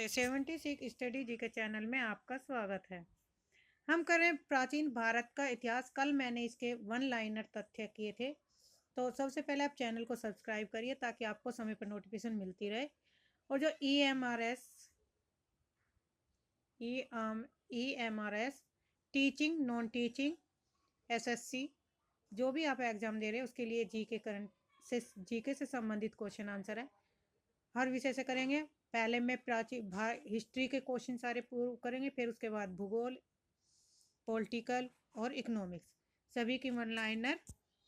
नमस्ते। 76 स्टडी जी के चैनल में आपका स्वागत है। हम करें प्राचीन भारत का इतिहास। कल मैंने इसके वन लाइनर तथ्य किए थे। तो सबसे पहले आप चैनल को सब्सक्राइब करिए ताकि आपको समय पर नोटिफिकेशन मिलती रहे। और जो E M R S teaching non teaching SSC जो भी आप एग्जाम दे रहे हैं उसके लिए जीके से संबंधित क्वेश्चन आंसर है। हर विषय से करेंगे। पहले में प्राचीन हिस्ट्री के क्वेश्चन सारे पूर्ण करेंगे, फिर उसके बाद भूगोल, पॉलिटिकल और इकोनॉमिक्स सभी की वन लाइनर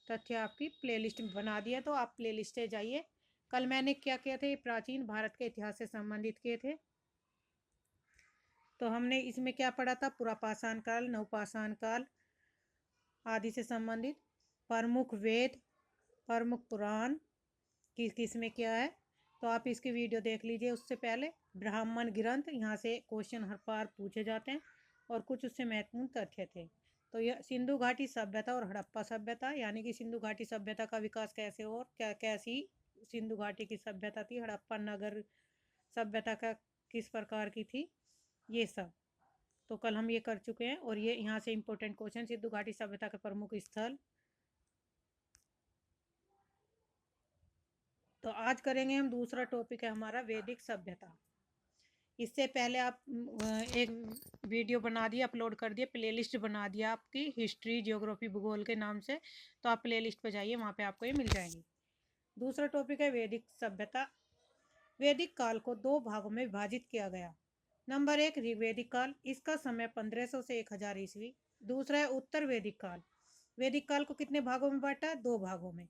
तथ्य आपकी प्लेलिस्ट में बना दिया। तो आप प्लेलिस्ट से जाइए। कल मैंने क्या किया था, प्राचीन भारत के इतिहास से संबंधित किए थे। तो हमने इसमें क्या पढ़ा था, पुरापाषाण काल, नवपाषाण काल आदि से संबंधित, प्रमुख वेद, प्रमुख पुराण किस किस में क्या है। तो आप इसकी वीडियो देख लीजिए। उससे पहले ब्राह्मण ग्रंथ, यहाँ से क्वेश्चन हर बार पूछे जाते हैं और कुछ उससे महत्वपूर्ण तथ्य थे। तो यह सिंधु घाटी सभ्यता और हड़प्पा सभ्यता, यानी कि सिंधु घाटी सभ्यता का विकास कैसे और क्या कैसी सिंधु घाटी की सभ्यता थी, हड़प्पा नगर सभ्यता का किस प्रकार की थी, ये सब तो कल हम ये कर चुके हैं। और ये यहाँ से इम्पोर्टेंट क्वेश्चन, सिंधु घाटी सभ्यता के प्रमुख स्थल। तो आज करेंगे हम, दूसरा टॉपिक है हमारा वैदिक सभ्यता। इससे पहले आप एक वीडियो बना दिया, अपलोड कर दिया, प्लेलिस्ट बना दिया आपकी हिस्ट्री ज्योग्राफी भूगोल के नाम से। तो आप प्लेलिस्ट पे जाइए, वहाँ पे आपको ये मिल जाएंगी। दूसरा टॉपिक है वैदिक सभ्यता। वैदिक काल को दो भागों में विभाजित किया गया। नंबर 1 ऋग्वैदिक काल, इसका समय 1500 से 1000 ईस्वी। दूसरा है उत्तर वैदिक काल। वैदिक काल को कितने भागों में बांटा है, दो भागों में,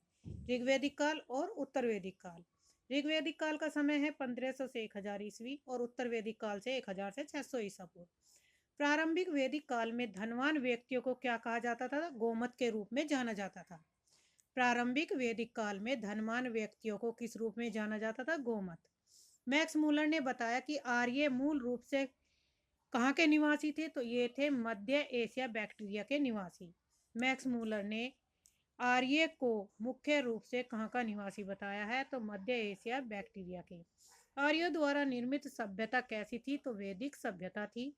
ऋग्वैदिक काल और उत्तर वैदिक काल। ऋग्वैदिक काल का समय है 1500 से 1000 ईस्वी और उत्तर वैदिक काल से 1000 से 600 ईसा पूर्व। प्रारंभिक वैदिक काल में धनवान व्यक्तियों को क्या कहा जाता था, गोमत के रूप में जाना जाता था। प्रारंभिक वैदिक काल में धनवान व्यक्तियों को किस रूप में जाना जाता था, गोमत। मैक्स मूलर ने बताया कि आर्य मूल रूप से कहाँ के निवासी थे, तो ये थे मध्य एशिया बैक्टीरिया के निवासी। मैक्स मूलर ने आर्य को मुख्य रूप से कहाँ का निवासी बताया है, तो मध्य एशिया बैक्टीरिया के। आर्यों द्वारा निर्मित सभ्यता कैसी थी, तो वैदिक सभ्यता थी।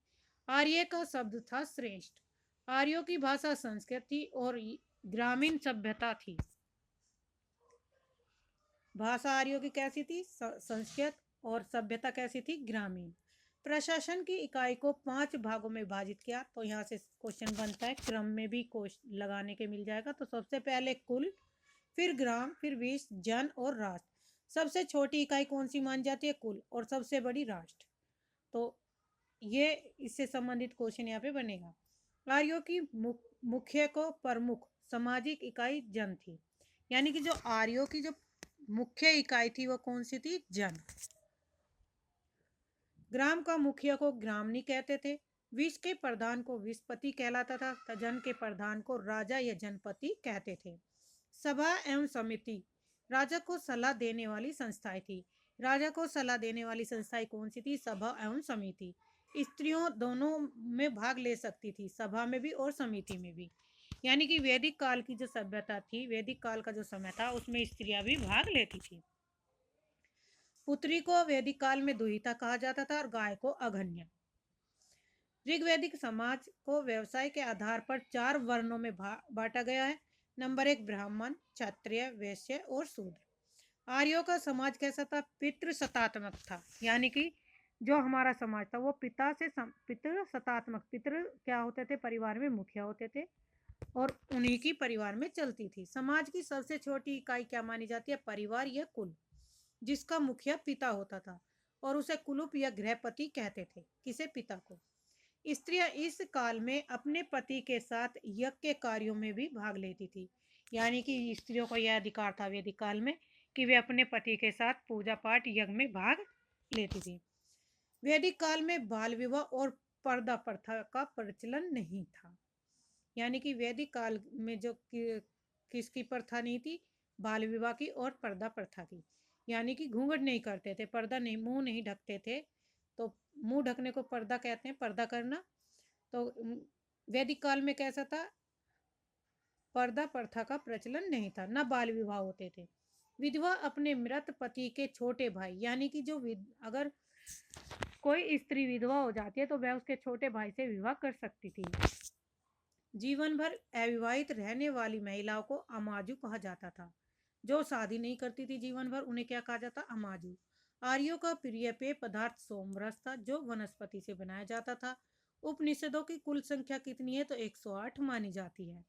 आर्य का शब्द था श्रेष्ठ। आर्यों की भाषा संस्कृत थी और ग्रामीण सभ्यता थी। भाषा आर्यों की कैसी थी, संस्कृत, और सभ्यता कैसी थी, ग्रामीण। प्रशासन की इकाई को 5 भागों में विभाजित किया। तो यहाँ से क्वेश्चन बनता है, क्रम में भी क्वेश्चन लगाने के मिल जाएगा। तो सबसे पहले कुल, फिर ग्राम, फिर विश्व, जन और राष्ट्र। सबसे छोटी इकाई कौन सी मानी जाती है, कुल, और सबसे बड़ी राष्ट्र। तो ये इससे संबंधित क्वेश्चन यहाँ पे बनेगा। आर्यों की मुख्य को प्रमुख सामाजिक इकाई जन थी, यानी कि जो आर्यों की जो मुख्य इकाई थी वो कौन सी थी, जन। ग्राम का मुखिया को ग्रामनी कहते थे। विश्व के प्रधान को विश्वपति कहलाता था। जन के प्रधान को राजा या जनपति कहते थे। सभा एवं समिति राजा को सलाह देने वाली संस्थाएं थी। राजा को सलाह देने वाली संस्थाएं कौन सी थी, सभा एवं समिति। स्त्रियों दोनों में भाग ले सकती थी, सभा में भी और समिति में भी। यानी कि वैदिक काल की जो सभ्यता थी, वैदिक काल का जो समय था, उसमें स्त्रियां भी भाग लेती थी। पुत्री को वैदिक काल में दुहिता कहा जाता था और गाय को अघन्या। ऋग्वैदिक समाज को व्यवसाय के आधार पर 4 वर्णों में बांटा गया है। नंबर 1 ब्राह्मण, क्षत्रिय, वैश्य और शूद्र। आर्यों का समाज कैसा था, पितृ सत्तात्मक था। यानी कि जो हमारा समाज था वो पितृ सत्तात्मक, पितृ क्या होते थे, परिवार में मुखिया होते थे और उन्हीं की परिवार में चलती थी। समाज की सबसे छोटी इकाई क्या मानी जाती है, परिवार या कुल, जिसका मुखिया पिता होता था और उसे कुलुप या गृहपति कहते थे, किसे, पिता को। स्त्रियां इस काल में अपने पति के साथ यज्ञ के कार्यों में भी भाग लेती थी। यानी कि स्त्रियों को यह अधिकार था वैदिक काल में कि वे अपने पति के साथ पूजा पाठ यज्ञ में भाग लेती थी। वैदिक काल में बाल विवाह और पर्दा प्रथा का प्रचलन नहीं था। यानी कि वैदिक काल में जो किसकी प्रथा नहीं थी, बाल विवाह की और पर्दा प्रथा की। यानी कि घूंघट नहीं करते थे, पर्दा नहीं, मुंह नहीं ढकते थे। तो मुंह ढकने को पर्दा कहते हैं, पर्दा करना। तो वैदिक काल में कैसा था, पर्दा प्रथा का प्रचलन नहीं था, न बाल विवाह होते थे। विधवा अपने मृत पति के छोटे भाई, यानी कि जो अगर कोई स्त्री विधवा हो जाती है तो वह उसके छोटे भाई से विवाह कर सकती थी। जीवन भर अविवाहित रहने वाली महिलाओं को अमाजू कहा जाता था। जो शादी नहीं करती थी जीवन भर, उन्हें क्या कहा जाता? अमाजू। आर्यों का प्रिय पेय पदार्थ सोमरस था, जो वनस्पति से बनाया जाता था। उपनिषदों की कुल संख्या कितनी है? तो 108 मानी जाती है।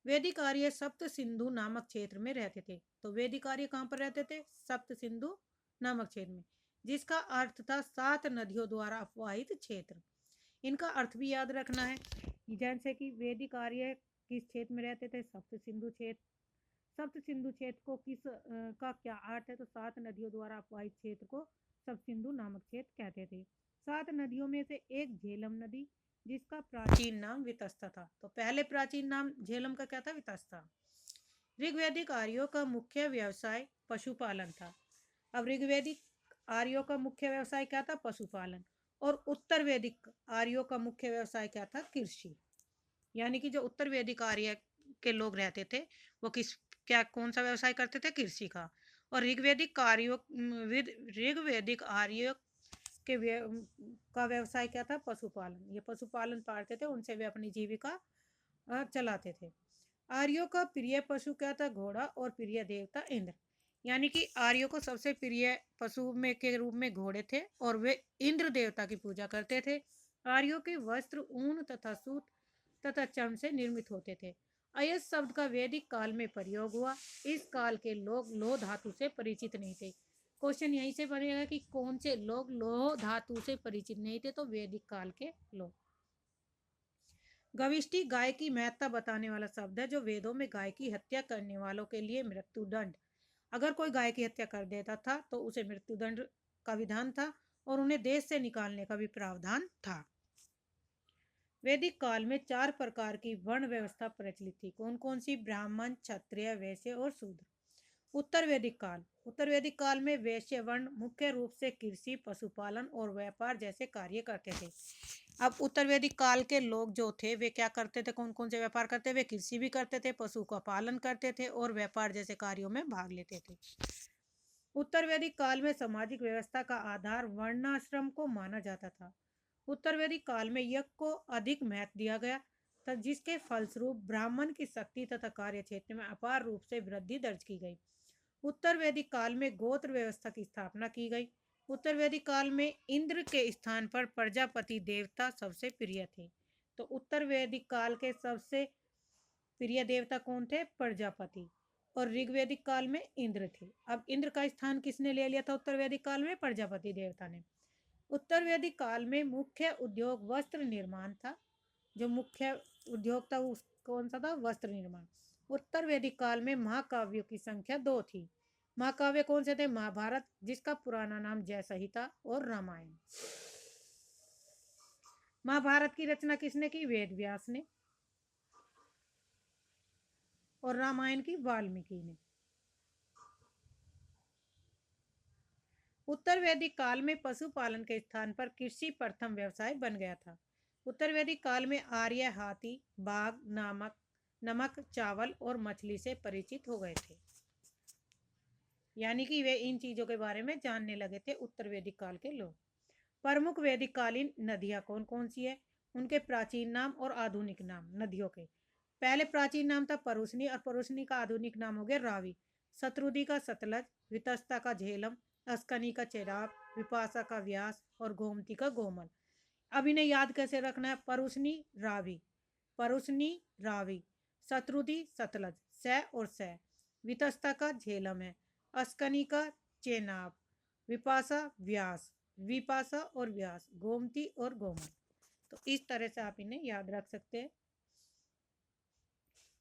वैदिक आर्य सप्त सिंधु नामक क्षेत्र में रहते थे। तो वैदिक आर्य कहाँ पर रहते थे? सप्त सिंधु नामक क्षेत्र में, जिसका अर्थ था 7 नदियों द्वारा अपवाहित क्षेत्र। इनका अर्थ भी याद रखना है, जैसे कि वैदिक आर्य किस क्षेत्र में रहते थे? सप्त सिंधु क्षेत्र। सप्त सिंधु क्षेत्र को का क्या अर्थ है? तो 7 नदियों द्वारा अपवाहित क्षेत्र को सप्त सिंधु नामक क्षेत्र कहते थे। 7 नदियों में से एक झेलम नदी, जिसका प्राचीन नाम वितस्ता था। तो पहले प्राचीन नाम झेलम का क्या था? वितस्ता। ऋग्वैदिक आर्यों का मुख्य व्यवसाय पशुपालन था। अब ऋग्वैदिक आर्यों का मुख्य व्यवसाय क्या था? पशुपालन। और उत्तर वैदिक आर्यों का मुख्य व्यवसाय क्या था? कृषि। यानी कि जो उत्तर वैदिक आर्य के लोग रहते थे, वो कौन सा व्यवसाय करते थे? कृषि का। और ऋग्वैदिक आर्यों के का व्यवसाय क्या था? पशुपालन। ये पशुपालन पालते थे, उनसे वे अपनी जीविका चलाते थे। आर्यों का प्रिय पशु क्या था? घोड़ा। और प्रिय देवता इंद्र। यानी कि आर्यों को सबसे प्रिय पशु में के रूप में घोड़े थे, और वे इंद्र देवता की पूजा करते थे। आर्यों के वस्त्र ऊन तथा सूत तथा चर्म से निर्मित होते थे। अयस शब्द का वैदिक काल में प्रयोग हुआ। इस काल के लोग लौह धातु से परिचित नहीं थे। क्वेश्चन यहीं से बनेगा कि कौन से लोग लौह धातु से परिचित नहीं थे? तो वैदिक काल के लोग। गविष्टि गाय की महत्ता बताने वाला शब्द है, जो वेदों में गाय की हत्या करने वालों के लिए मृत्युदंड, अगर कोई गाय की हत्या कर देता था तो उसे मृत्युदंड का विधान था, और उन्हें देश से निकालने का भी प्रावधान था। वैदिक काल में 4 प्रकार की वर्ण व्यवस्था प्रचलित थी। कौन कौन सी? ब्राह्मण, क्षत्रिय, वैश्य और शूद्र। उत्तर वैदिक काल। उत्तर वैदिक काल में वैश्य वर्ण मुख्य रूप से कृषि, पशुपालन और व्यापार जैसे कार्य करते थे। अब उत्तर वैदिक काल के लोग जो थे, वे क्या करते थे? कौन कौन से व्यापार करते? वे कृषि भी करते थे, पशु का पालन करते थे, और व्यापार जैसे कार्यों में भाग लेते थे। उत्तर वैदिक काल में सामाजिक व्यवस्था का आधार वर्णाश्रम को माना जाता था। उत्तर वैदिक काल में यज्ञ को अधिक महत्व दिया गया था, जिसके फलस्वरूप ब्राह्मण की शक्ति तथा कार्य क्षेत्र में अपार रूप से वृद्धि दर्ज की गई। उत्तर वैदिक काल में गोत्र व्यवस्था की स्थापना की गई। उत्तर वैदिक काल में इंद्र के स्थान पर प्रजापति देवता सबसे प्रिय थे। तो उत्तर वैदिक काल के सबसे प्रिय देवता कौन थे? प्रजापति। और ऋग्वैदिक काल में इंद्र थे। अब इंद्र का स्थान किसने ले लिया था उत्तर वैदिक काल में? प्रजापति देवता ने। उत्तर वैदिक काल में मुख्य उद्योग वस्त्र निर्माण था। जो मुख्य उद्योग था वो कौन सा था? वस्त्र निर्माण। उत्तर वैदिक काल में महाकाव्यों की संख्या 2 थी। महाकाव्य कौन से थे? महाभारत, जिसका पुराना नाम जय संहिता, और रामायण। महाभारत की रचना किसने की? वेद व्यास ने। और रामायण की वाल्मीकि ने। उत्तर वैदिक काल में पशुपालन के स्थान पर कृषि प्रथम व्यवसाय बन गया था। उत्तर वैदिक काल में आर्य हाथी, बाघ, नमक, चावल और मछली से परिचित हो गए थे। यानी कि वे इन चीजों के बारे में जानने लगे थे उत्तर वैदिक काल के लोग। प्रमुख वैदिक कालीन नदियां कौन कौन सी है? उनके प्राचीन नाम और आधुनिक नाम नदियों के। पहले प्राचीन नाम था परुष्णी, और परुष्णी का आधुनिक नाम हो गया रावी। शत्रुदी का सतलज, वितस्ता का झेलम, अस्कनी का चेराब, विपाशा का व्यास, और गोमती का गोमल। अब इन्हें याद कैसे रखना है? परुष्णी रावी, शत्रुदी सतलज, स और स। वितस्ता का झेलम है, अस्कनी का चेनाब, विपाशा व्यास, विपाशा और व्यास, गोमती और गोमल। तो इस तरह से आप इन्हें याद रख सकते हैं।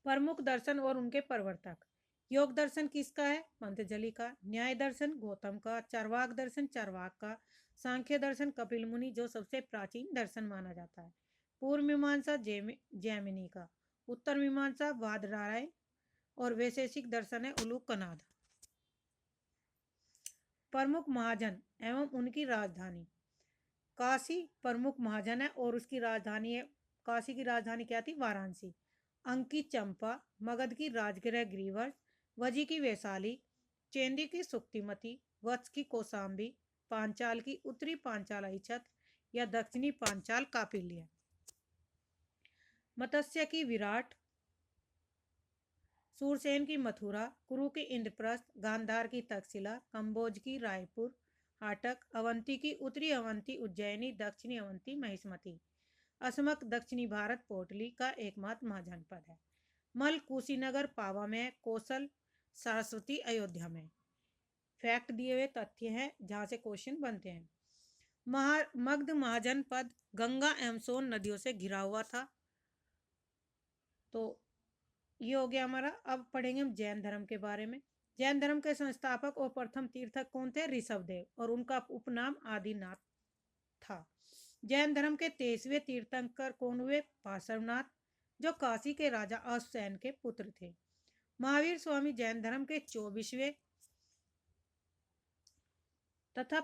प्रमुख दर्शन और उनके प्रवर्तक। योग दर्शन किसका है? पतंजलि का। न्याय दर्शन गौतम का। चरवाक दर्शन चरवाक का। सांख्य दर्शन कपिल मुनि, जो सबसे प्राचीन दर्शन माना जाता है। पूर्व मीमांसा जैमिनी का। उत्तर मीमांसा बादरायण, और वैशेषिक दर्शन है उलूकनाद। प्रमुख महाजन एवं उनकी राजधानी। काशी प्रमुख महाजन है, और उसकी राजधानी है, काशी की राजधानी क्या थी? वाराणसी। अंकी चंपा, मगध की राजगृह ग्रीवर, वजी की वैशाली, चेंदी की सुक्तिमती, वत्स की कौसाम्बी, पांचाल की उत्तरी पांचालाई छत्र या दक्षिणी पांचाल कापिल्य, मत्स्य की विराट, सूरसेन की मथुरा, कुरु की इंद्रप्रस्थ, गांधार की तक्षशिला, कंबोज की रायपुर हाटक, अवंती की उत्तरी अवंती उज्जैनी, दक्षिणी अवंती महिष्मती। असमक दक्षिणी भारत पोटली का एकमात्र महाजनपद है। मल कुशीनगर पावा में, कौशल सरस्वती अयोध्या में। फैक्ट दिए हुए तथ्य हैं जहां से क्वेश्चन बनते हैं। मगध महाजनपद गंगा एवं सोन नदियों से घिरा हुआ था। तो ये हो गया हमारा। अब पढ़ेंगे हम जैन धर्म के बारे में। जैन धर्म के संस्थापक और प्रथम तीर्थक कौन थे? ऋषभदेव, और उनका उपनाम आदिनाथ था। जैन धर्म के 23वें तीर्थंकर कौन हुए? पार्श्वनाथ, जो काशी के राजा अश्वसेन के पुत्र थे। महावीर स्वामी जैन धर्म के 24वें तथा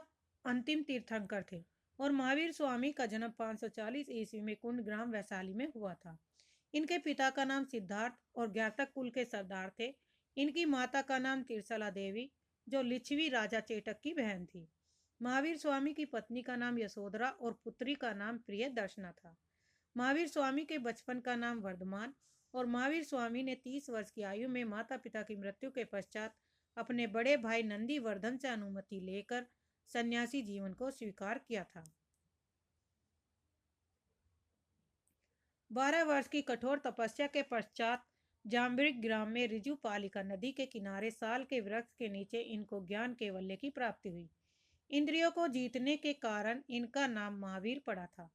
अंतिम तीर्थंकर थे, और महावीर स्वामी का जन्म 540 ईस्वी में कुंडग्राम वैशाली में हुआ था। इनके पिता का नाम सिद्धार्थ और ज्ञातक कुल के सरदार थे। इनकी माता का नाम तिरसला देवी, जो लिच्छवी राजा चेटक की बहन थी। महावीर स्वामी की पत्नी का नाम यशोधरा और पुत्री का नाम प्रिय दर्शना था। महावीर स्वामी के बचपन का नाम वर्धमान, और महावीर स्वामी ने 30 वर्ष की आयु में माता पिता की मृत्यु के पश्चात अपने बड़े भाई नंदीवर्धन से अनुमति लेकर सन्यासी जीवन को स्वीकार किया था। 12 वर्ष की कठोर तपस्या के पश्चात जाम्बिक ग्राम में रिजु पालिका नदी के किनारे साल के वृक्ष के नीचे इनको ज्ञान कैवल्य की प्राप्ति हुई। इंद्रियों को जीतने के कारण इनका नाम महावीर पड़ा था।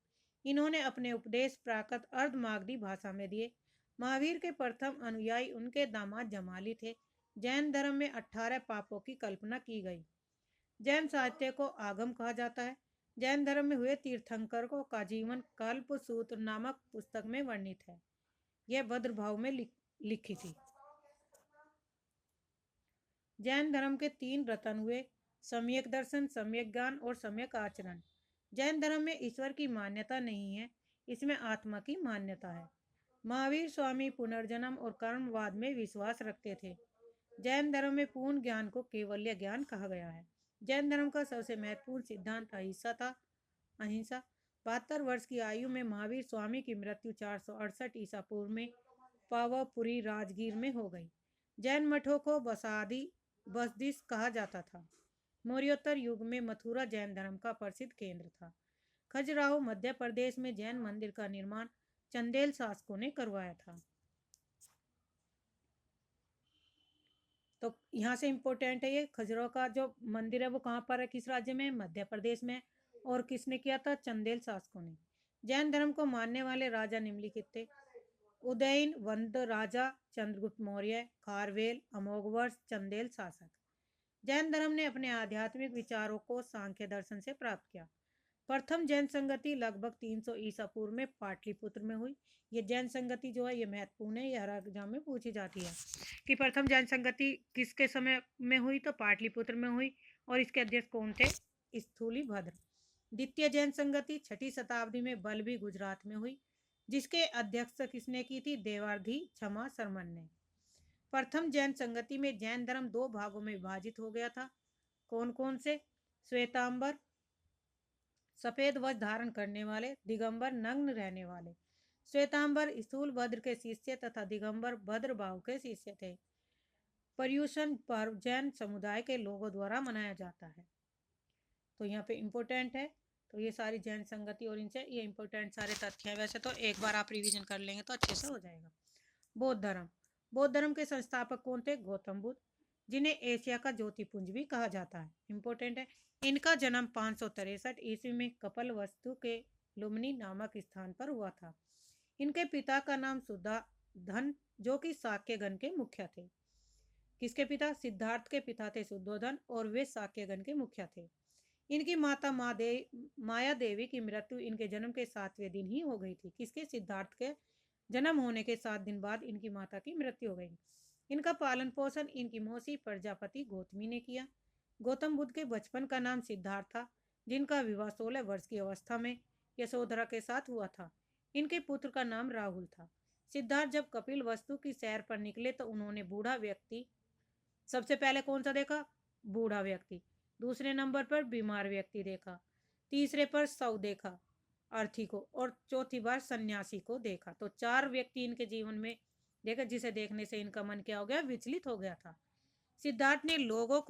इन्होंने अपने उपदेश प्राकृत अर्धमागधी भाषा में दिए। महावीर के प्रथम अनुयायी उनके दामाद जमाली थे। जैन धर्म में 18 पापों की कल्पना की गई। जैन साहित्य को आगम कहा जाता है। जैन धर्म में हुए तीर्थंकरों का जीवन कल्प सूत्र नामक पुस्तक में वर्णित है। यह भद्रभाव में लिखी थी। जैन धर्म के 3 रत्न हुए: सम्यक दर्शन, सम्यक ज्ञान और सम्यक आचरण। जैन धर्म में ईश्वर की मान्यता नहीं है, इसमें आत्मा की मान्यता है। महावीर स्वामी पुनर्जन्म और कर्मवाद में विश्वास रखते थे। जैन धर्म में पूर्ण ज्ञान को कैवल्य ज्ञान कहा गया है। जैन धर्म का सबसे महत्वपूर्ण सिद्धांत अहिंसा था। अहिंसा। 72 वर्ष की आयु में महावीर स्वामी की मृत्यु 468 ईसा पूर्व में पावापुरी राजगीर में हो गई। जैन मठों को बसदिश कहा जाता था। मौर्योत्तर युग में मथुरा जैन धर्म का प्रसिद्ध केंद्र था। खजुराहो मध्य प्रदेश में जैन मंदिर का निर्माण चंदेल शासकों ने करवाया था। तो यहाँ से इम्पोर्टेंट है, ये खजुराहो का जो मंदिर है वो कहाँ पर है, किस राज्य में? मध्य प्रदेश में। और किसने किया था? चंदेल शासकों ने। जैन धर्म को मानने वाले राजा निम्नलिखित थे: उदयन वंद राजा, चंद्रगुप्त मौर्य, खारवेल, अमोघवर्ष, चंदेल शासक। जैन धर्म ने अपने आध्यात्मिक विचारों को सांख्य दर्शन से प्राप्त किया। प्रथम जैन संगति लगभग 300 ईसा पूर्व में पाटलिपुत्र में हुई। ये जैन संगति जो है ये महत्वपूर्ण है, ये हर एग्जाम में पूछी जाती है कि प्रथम जैन संगति किसके समय में हुई, तो पाटलिपुत्र में हुई, और इसके अध्यक्ष कौन थे? स्थूलीभद्र। द्वितीय जैन संगति 6ठी शताब्दी में बलभी गुजरात में हुई, जिसके अध्यक्ष किसने की थी? देवार्धी क्षमा शर्मन ने। प्रथम जैन संगति में जैन धर्म 2 भागों में विभाजित हो गया था। कौन कौन से? श्वेतांबर सफेद वस्त्र धारण करने वाले, दिगंबर नग्न रहने वाले। श्वेतांबर स्थूलभद्र के शिष्य तथा दिगंबर भद्रबाहु के शिष्य थे। पर्युषण पर्व जैन समुदाय के लोगों द्वारा मनाया जाता है। तो यहाँ पे इम्पोर्टेंट है। तो ये सारी जैन संगति और इनसे ये इम्पोर्टेंट सारे तथ्य हैं। वैसे तो एक बार आप रिवीजन कर लेंगे तो अच्छे से हो जाएगा। बौद्ध धर्म। बौद्ध धर्म के संस्थापक कौन थे? गौतम बुद्ध, जिन्हें एशिया का ज्योतिपुंज भी कहा जाता है। इम्पोर्टेंट है। इनका जन्म 563 ईस्वी में कपिलवस्तु के लुम्बिनी नामक स्थान पर हुआ था। इनके पिता का नाम शुद्धोधन, जो कि शाक्यगण के मुखिया थे। किसके पिता? सिद्धार्थ के पिता थे शुद्धोधन, और वे शाक्यगण के मुखिया थे। इनकी माता माया देवी की मृत्यु इनके जन्म के 7वें दिन ही हो गई थी। किसके? सिद्धार्थ के जन्म होने के 7 दिन बाद इनकी माता की मृत्यु हो गई। इनका पालन पोषण इनकी मौसी प्रजापति गौतमी ने किया। गौतम बुद्ध के बचपन का नाम सिद्धार्थ था, जिनका विवाह 16 वर्ष की अवस्था में यशोधरा के साथ हुआ था। इनके पुत्र का नाम राहुल था। सिद्धार्थ जब कपिल वस्तु की सैर पर निकले तो उन्होंने बूढ़ा व्यक्ति, सबसे पहले कौन सा देखा? बूढ़ा व्यक्ति। दूसरे नंबर पर बीमार व्यक्ति देखा, तीसरे पर शव देखा, अर्थी को, और चौथी बार सन्यासी को देखा। तो 4 व्यक्ति इनके जीवन में देखा, जिसे देखने से इनका मन क्या हो गया, विचलित हो गया था। सिद्धार्थ ने लोगों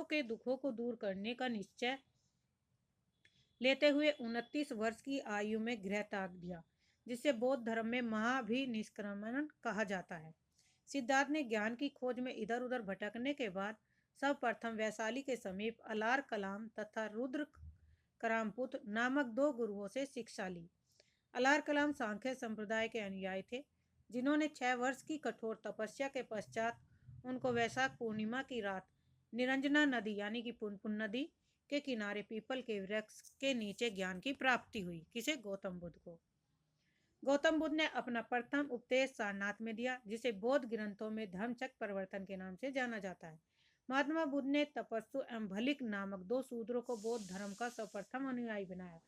के दुखों को दूर करने का निश्चय लेते हुए 29 वर्ष की आयु में गृह त्याग दिया, जिसे बौद्ध धर्म में महाभिनिष्क्रमण कहा जाता है। सिद्धार्थ ने ज्ञान की खोज में इधर उधर भटकने के बाद सर्वप्रथम वैशाली के समीप अलार कलाम तथा रुद्र करामपुत नामक 2 गुरुओं से शिक्षा ली। अलार कलाम सांख्य संप्रदाय के अनुयायी थे, जिन्होंने 6 वर्ष की कठोर तपस्या के पश्चात उनको वैशाख पूर्णिमा की रात निरंजना नदी यानी कि पुनपुन नदी के किनारे पीपल के वृक्ष के नीचे ज्ञान की प्राप्ति हुई। किसे? गौतम बुद्ध को। गौतम बुद्ध ने अपना प्रथम उपदेश सारनाथ में दिया, जिसे बौद्ध ग्रंथों में धर्मचक्र प्रवर्तन के नाम से जाना जाता है। महात्मा बुद्ध ने तपस्सु एवं भलिक नामक 2 शूद्रों को बौद्ध धर्म का सर्वप्रथम अनुयायी बनाया।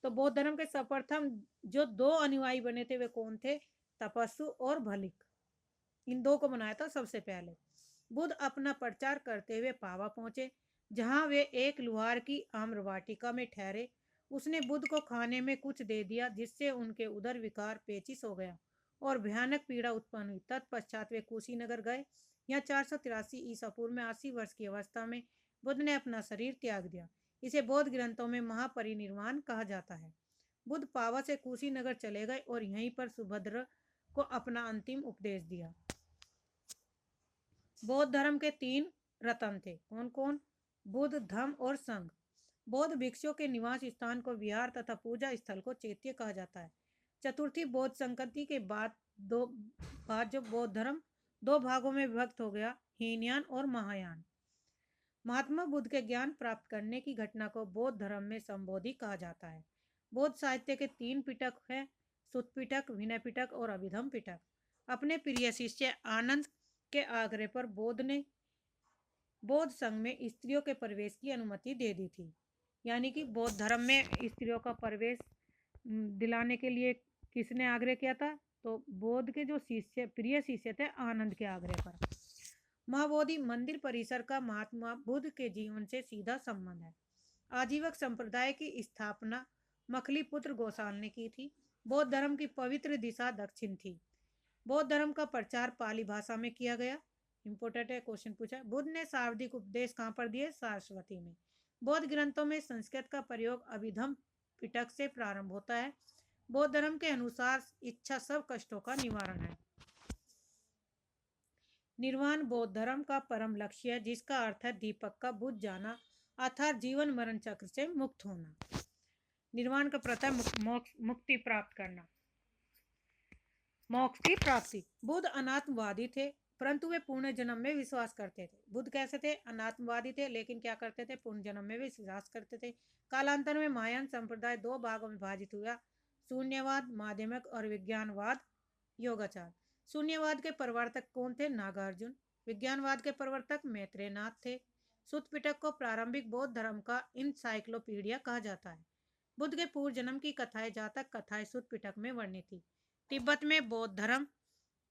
तो बौद्ध धर्म के सर्वप्रथम जो 2 अनुयायी बने थे वे कौन थे? तपस्सु और भलिक। इन 2 को बनाया था सबसे पहले। बुद्ध अपना प्रचार करते हुए पावा पहुंचे, जहां वे एक लुहार की आम्र वाटिका में ठहरे। उसने बुद्ध को खाने में कुछ दे दिया, जिससे उनके उदर विकार पेचिश हो गया और भयानक पीड़ा उत्पन्न हुई। तत्पश्चात वे कुशीनगर गए। यहाँ 483 ईसा पूर्व में 80 वर्ष की अवस्था में बुद्ध ने अपना शरीर त्याग दिया। इसे बौद्ध ग्रंथों में महापरिनिर्वाण कहा जाता है। बुद्ध पावा से कुशीनगर चले गए और यहीं पर सुभद्र को अपना अंतिम उपदेश दिया। बौद्ध धर्म के 3 रत्न थे। कौन कौन? बुद्ध, धम्म और संघ। बौद्ध भिक्षुओं के निवास स्थान को विहार तथा पूजा स्थल को चैत्य कहा जाता है। चतुर्थी बौद्ध संकृति के बाद जो बौद्ध धर्म 2 भागों में विभक्त हो गया, हीनयान और महायान। महात्मा बुद्ध के ज्ञान प्राप्त करने की घटना को बौद्ध धर्म में संबोधि कहा जाता है। बौद्ध साहित्य के 3 पिटक हैं, सुत्त पिटक, विनय पिटक और अभिधम्म पिटक। अपने प्रिय शिष्य आनंद के आग्रह पर बुद्ध ने बौद्ध संघ में स्त्रियों के प्रवेश की अनुमति दे दी थी। यानी कि बौद्ध धर्म में स्त्रियों का प्रवेश दिलाने के लिए किसने आग्रह किया था? तो बौद्ध के जो प्रिय शिष्य थे आनंद के आग्रह पर। महाबोधि मंदिर परिसर का महात्मा बुद्ध के जीवन से सीधा संबंध है। आजीवक संप्रदाय की स्थापना मखली पुत्र गोसाल ने की थी। बौद्ध धर्म की पवित्र दिशा दक्षिण थी। बौद्ध धर्म का प्रचार पाली भाषा में किया गया। इंपोर्टेंट है, क्वेश्चन पूछा। बुद्ध ने शाब्दिक उपदेश कहाँ पर दिए? सारस्वती में। बौद्ध ग्रंथों में संस्कृत का प्रयोग अभिधम्म पिटक से प्रारंभ होता है। बौद्ध धर्म के अनुसार इच्छा सब कष्टों का निवारण है। निर्वाण बौद्ध धर्म का परम लक्ष्य है, जिसका अर्थ है दीपक का बुझ जाना, अर्थात जीवन मरण चक्र से मुक्त होना। निर्वाण का प्रथम मुक्ति प्राप्त करना, मोक्ष की प्राप्ति। बुद्ध अनात्मवादी थे, परंतु वे पूर्ण जन्म में विश्वास करते थे। बुद्ध कैसे थे? अनात्मवादी थे, लेकिन क्या करते थे? पूर्ण जन्म में विश्वास करते थे। कालांतर में महायान संप्रदाय 2 भागों में विभाजित हुआ, शून्यवाद माध्यमिक और विज्ञानवाद योगाचार। शून्यवाद के प्रवर्तक कौन थे? नागार्जुन। विज्ञानवाद के प्रवर्तक मैत्रेयनाथ थे। सुत्त पिटक को प्रारंभिक बौद्ध धर्म का इनसाइक्लोपीडिया कहा जाता है। बुद्ध के पूर्व जन्म की कथाएं, जातक कथाएं सुत्त पिटक में वर्णित थी। तिब्बत में बौद्ध धर्म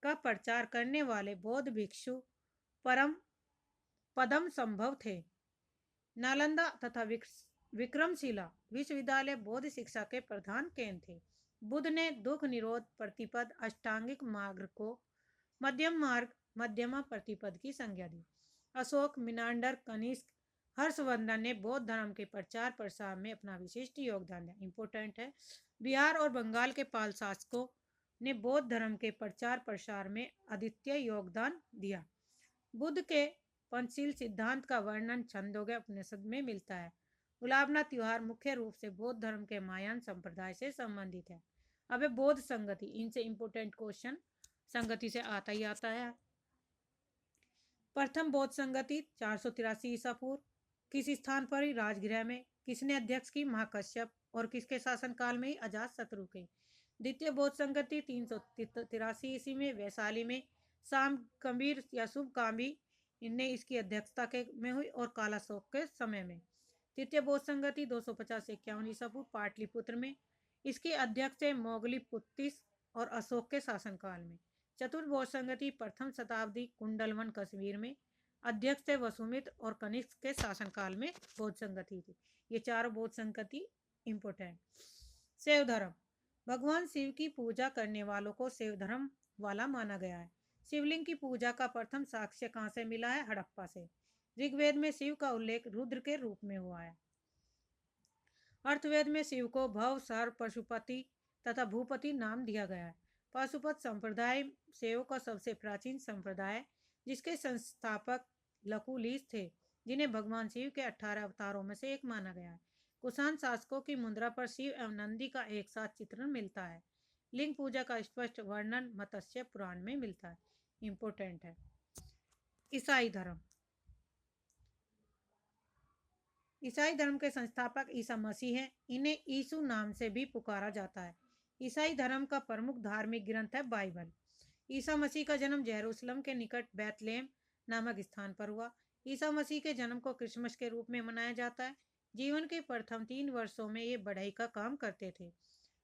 का प्रचार करने वाले बौद्ध भिक्षु परम पदम संभव थे। नालंदा तथा विक्रमशिला विश्वविद्यालय बौद्ध शिक्षा के प्रधान केंद्र थे। बुद्ध ने दुख निरोध प्रतिपद अष्टांगिक मार्ग को मध्यम मार्ग मध्यमा प्रतिपद की संज्ञा दी। अशोक, मिनांडर, कनिष्क, हर्षवर्धन ने बौद्ध धर्म के प्रचार प्रसार में अपना विशिष्ट योगदान दिया। इंपोर्टेंट है, बिहार और बंगाल के पाल शासकों ने बौद्ध धर्म के प्रचार प्रसार में अद्वितीय योगदान दिया। बुद्ध के पंचशील सिद्धांत का वर्णन छंदोग्य उपनिषद में मिलता है। उलाबना त्योहार मुख्य रूप से बौद्ध धर्म के महायान संप्रदाय से संबंधित है। अब बौद्ध संगति, इनसे इंपोर्टेंट क्वेश्चन संगति से आता ही आता है। प्रथम बौद्ध संगति 483 ईसा पूर्व। किस स्थान पर ही? राजगृह में। किसने अध्यक्ष की? महाकश्यप। और किसके शासनकाल में ही? अजातशत्रु के। द्वितीय बौद्ध संगति 383 ईस्वी में वैशाली में शाम कबीर या शुभ कामी इनने इसकी अध्यक्षता के में हुई और कालाशोक के समय में। तृतीय बौद्ध संगति 250 से 51 ईसा पूर्व पाटलिपुत्र में। इसकी अध्यक्ष है मोगली पुत्तिस और अशोक के शासनकाल में। चतुर्थ बौद्ध संगति प्रथम शताब्दी कुंडलवन कश्मीर में। अध्यक्ष थे वसुमित्र और कनिष्क के शासनकाल में बौद्ध संगति थी। ये चारों बौद्ध संगति इंपोर्टेंट। शैव धर्म, भगवान शिव की पूजा करने वालों को शैव धर्म वाला माना गया है। शिवलिंग की पूजा का प्रथम साक्ष्य कहाँ से मिला है? हड़प्पा से। ऋग्वेद में शिव का उल्लेख रुद्र के रूप में हुआ है। अर्थवेद में शिव को भव, सर्व, पशुपति तथा भूपति नाम दिया गया है। पाशुपत संप्रदाय शैव का सबसे प्राचीन संप्रदाय है, जिसके संस्थापक लकुलिश थे, जिन्हें भगवान शिव के 18 अवतारों में से एक माना गया है। कुषाण शासकों की मुद्रा पर शिव एवं नंदी का एक साथ चित्रण मिलता है। लिंग पूजा का स्पष्ट वर्णन मत्स्य पुराण में मिलता है। इंपोर्टेंट है। ईसाई धर्म, ईसाई धर्म के संस्थापक ईसा मसीह हैं। इन्हें यीशु नाम से भी पुकारा जाता है। ईसाई धर्म का प्रमुख धार्मिक ग्रंथ है बाइबल। ईसा मसीह का जन्म जेरूसलम के निकट बैतलेहम नामक स्थान पर हुआ। ईसा मसीह के जन्म को क्रिसमस के रूप में मनाया जाता है। जीवन के प्रथम 3 वर्षों में ये बढ़ई का काम करते थे।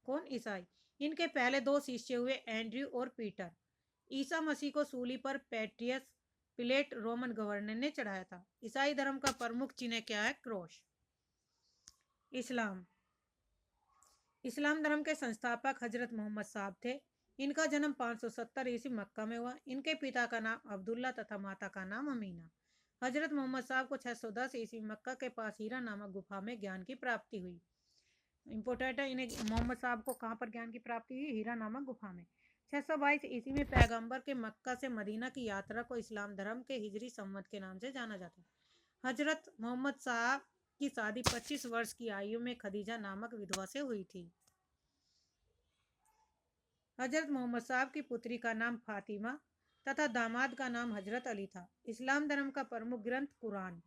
कौन? ईसाई। इनके पहले 2 शिष्य हुए एंड्रयू और पीटर। ईसा मसीह को सूली पर पेट्रियस पिलेट रोमन गवर्नर ने चढ़ाया था। ईसाई धर्म का प्रमुख चिन्ह क्या है? क्रॉस। इस्लाम, इस्लाम धर्म के संस्थापक हजरत मोहम्मद साहब थे। इनका जन्म 570 ईस्वी मक्का में हुआ। इनके पिता का नाम अब्दुल्ला तथा माता का नाम अमीना। हजरत मोहम्मद साहब को 610 ईस्वी मक्का के पास हीरा नामक गुफा में ज्ञान की प्राप्ति हुई। इंपोर्टेंट है, इन्हें मोहम्मद साहब को कहाँ पर ज्ञान की प्राप्ति हुई? हीरा नामक गुफा में। 622 ईस्वी में पैगंबर के मक्का से मदीना की यात्रा को इस्लाम धर्म के हिजरी संवत के नाम से जाना जाता है। हजरत मोहम्मद साहब की शादी 25 वर्ष की आयु में खदीजा नामक विधवा से हुई थी। हजरत मोहम्मद साहब की पुत्री का नाम फातिमा तथा दामाद का नाम हजरत अली था। इस्लाम धर्म का प्रमुख ग्रंथ कुरान।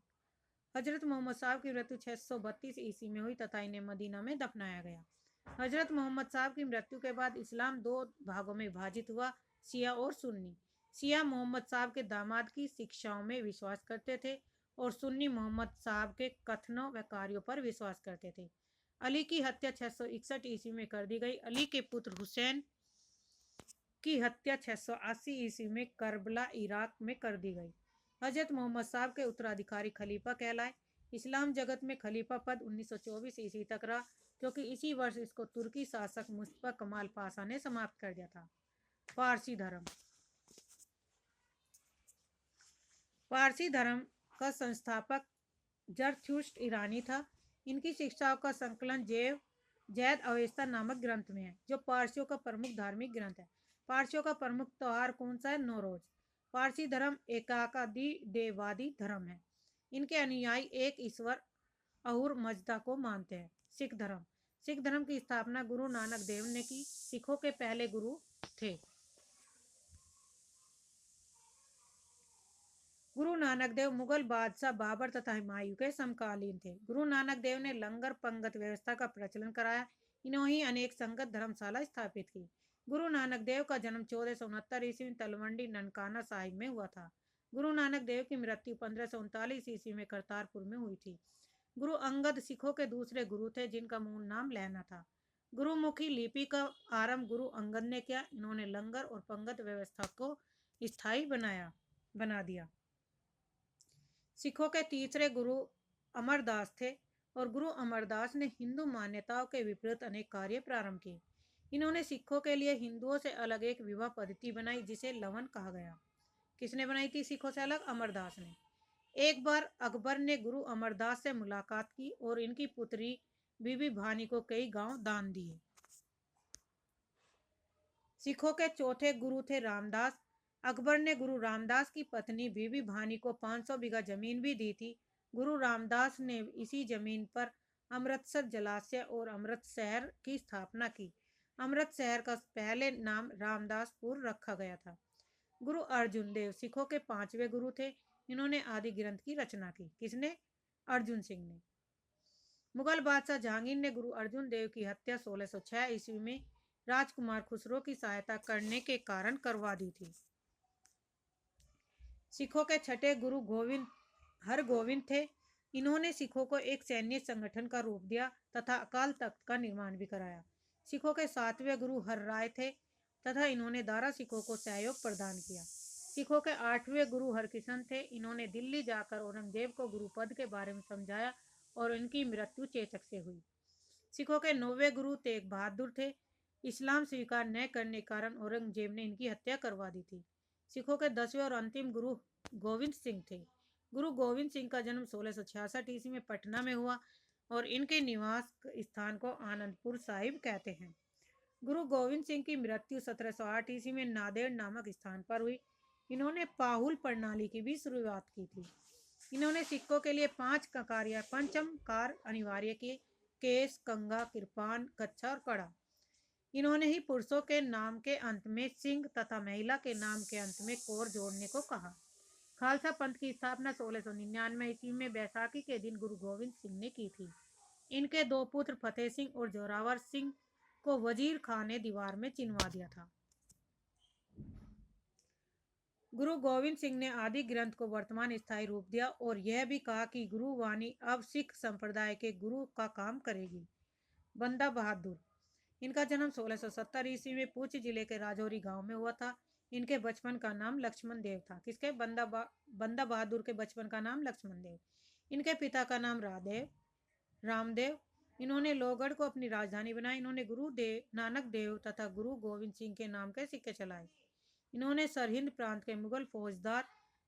हजरत मोहम्मद साहब की मृत्यु 632 ईस्वी में हुई तथा इन्हें मदीना में दफनाया गया। हजरत मोहम्मद साहब की मृत्यु के बाद इस्लाम 2 भागों में विभाजित हुआ, शिया और सुन्नी। शिया मोहम्मद साहब के दामाद की शिक्षाओं में विश्वास करते थे और सुन्नी मोहम्मद साहब के कथनों व कार्यों पर विश्वास करते थे। अली की हत्या 661 ईस्वी में कर दी गई। अली के पुत्र हुसैन की हत्या 680 ईस्वी में करबला इराक में कर दी गई। हजरत मोहम्मद साहब के उत्तराधिकारी खलीफा कहलाए। इस्लाम जगत में खलीफा पद 1924 ईस्वी तक रहा, क्योंकि इसी वर्ष इसको तुर्की शासक मुस्तफा कमाल पाशा ने समाप्त कर दिया था। पारसी धर्म, पारसी धर्म का संस्थापक जरथुष्ट्र ईरानी था। इनकी शिक्षाओं का संकलन जैद अवेस्ता नामक ग्रंथ में है, जो पारसियों का प्रमुख धार्मिक ग्रंथ है। पारसियों का प्रमुख त्योहार कौन सा है? नौरोज। पारसी धर्म एकाकादी देववादी धर्म है। इनके अनुयायी एक ईश्वर अहुर मजदा को मानते हैं। सिख धर्म, सिख धर्म की स्थापना गुरु नानक देव ने की। सिखों के पहले गुरु थे गुरु नानक देव मुगल बादशाह बाबर तथा हुमायूं के समकालीन थे। गुरु नानक देव ने लंगर पंगत व्यवस्था का प्रचलन कराया। इन्होंने अनेक संगत धर्मशाला स्थापित की। गुरु नानक देव का जन्म 1469 ईस्वी में तलवंडी ननकाना साहिब में हुआ था। गुरु नानक देव की मृत्यु 1539 ईस्वी में करतारपुर में हुई थी। गुरु अंगद सिखों के दूसरे गुरु थे, जिनका मूल नाम लहना था। गुरुमुखी लिपि का आरंभ गुरु अंगद ने किया। इन्होंने लंगर और पंगत व्यवस्था को स्थायी बना दिया। सिखों के तीसरे गुरु अमरदास थे और गुरु अमरदास ने हिंदू मान्यताओं के विपरीत अनेक कार्य प्रारंभ किए। इन्होंने सिखों के लिए हिंदुओं से अलग एक विवाह पद्धति बनाई, जिसे लवन कहा गया। किसने बनाई थी सिखों से अलग? अमरदास ने। एक बार अकबर ने गुरु अमरदास से मुलाकात की और इनकी पुत्री बीबी भानी को कई गांव दान दिए। सिखों के चौथे गुरु थे रामदास। अकबर ने गुरु रामदास की पत्नी बीबी भानी को 500 बीघा जमीन भी दी थी। गुरु रामदास ने इसी जमीन पर अमृतसर जलाशय और अमृत शहर की स्थापना की। अमृत शहर का पहले नाम रामदासपुर रखा गया था। गुरु अर्जुन देव सिखों के 5वें गुरु थे। इन्होंने आदि ग्रंथ की रचना की। किसने? अर्जुन सिंह ने। मुगल बादशाह जहांगीर ने गुरु अर्जुन देव की हत्या 1606 ईस्वी में राजकुमार खुसरो की सहायता करने के कारण करवा दी थी। सिखों के छठे गुरु हरगोविंद थे। इन्होंने सिखों को एक सैन्य संगठन का रूप दिया तथा अकाल तख्त का निर्माण भी कराया। सिखों के 7वें गुरु हरराय थे तथा इन्होंने दारा सिखों को सहयोग प्रदान किया। सिखों के 8वें गुरु हरकिशन थे। इन्होंने दिल्ली जाकर औरंगजेब को गुरु पद के बारे में समझाया और इनकी मृत्यु चेचक से हुई। सिखों के 9वें गुरु तेग बहादुर थे। इस्लाम स्वीकार न करने के कारण औरंगजेब ने इनकी हत्या करवा दी थी। सिखों के 10वें और अंतिम गुरु गोविंद सिंह थे। गुरु गोविंद सिंह का जन्म 1666 ईस्वी में पटना में हुआ और इनके निवास स्थान को आनंदपुर साहिब कहते हैं। गुरु गोविंद सिंह की मृत्यु 1708 ईस्वी में नांदेड़ नामक स्थान पर हुई। इन्होंने पाहुल प्रणाली की भी शुरुआत की थी। इन्होंने सिखों के लिए 5 पंचम कार अनिवार्य किए: केस, कंगा, कृपान, कच्छा और कड़ा। इन्होंने ही पुरुषों के नाम के अंत में सिंह तथा महिला के नाम के अंत में कौर जोड़ने को कहा। खालसा पंथ की स्थापना 1699 ईस्वी में बैसाखी के दिन गुरु गोविंद सिंह ने की थी। इनके 2 पुत्र फतेह सिंह और जोरावर सिंह को वजीर खान ने दीवार में चिनवा दिया था। गुरु गोविंद सिंह ने आदि ग्रंथ को वर्तमान स्थायी रूप दिया और यह भी कहा कि गुरु वाणी अब सिख संप्रदाय के गुरु का काम करेगी। बंदा बहादुर, इनका जन्म 1670 ईस्वी में पुंछ जिले के राजौरी गांव में हुआ था। इनके बचपन का नाम लक्ष्मण देव था। किसके? बंदा बहादुर के बचपन का नाम लक्ष्मण देव। इनके पिता का नाम रामदेव। इन्होंने लोहगढ़ को अपनी राजधानी बनाई। इन्होंने गुरु नानक देव तथा गुरु गोविंद सिंह के नाम के सिक्के चलाए। इन्होंने सरहिंद प्रांत के मुगल फौजदार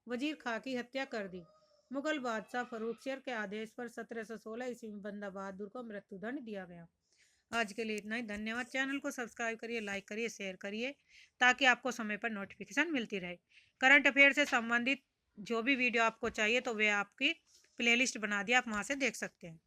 वजीर खां की हत्या कर दी। मुगल बादशाह फरूख शेर के आदेश पर 1716 ईस्वी में बंदा बहादुर को मृत्युदंड दिया गया। आज के लिए इतना ही। धन्यवाद। चैनल को सब्सक्राइब करिए, लाइक करिए, शेयर करिए ताकि आपको समय पर नोटिफिकेशन मिलती रहे। करंट अफेयर से संबंधित जो भी वीडियो आपको चाहिए तो वे आपकी प्लेलिस्ट बना दी, आप वहाँ से देख सकते हैं।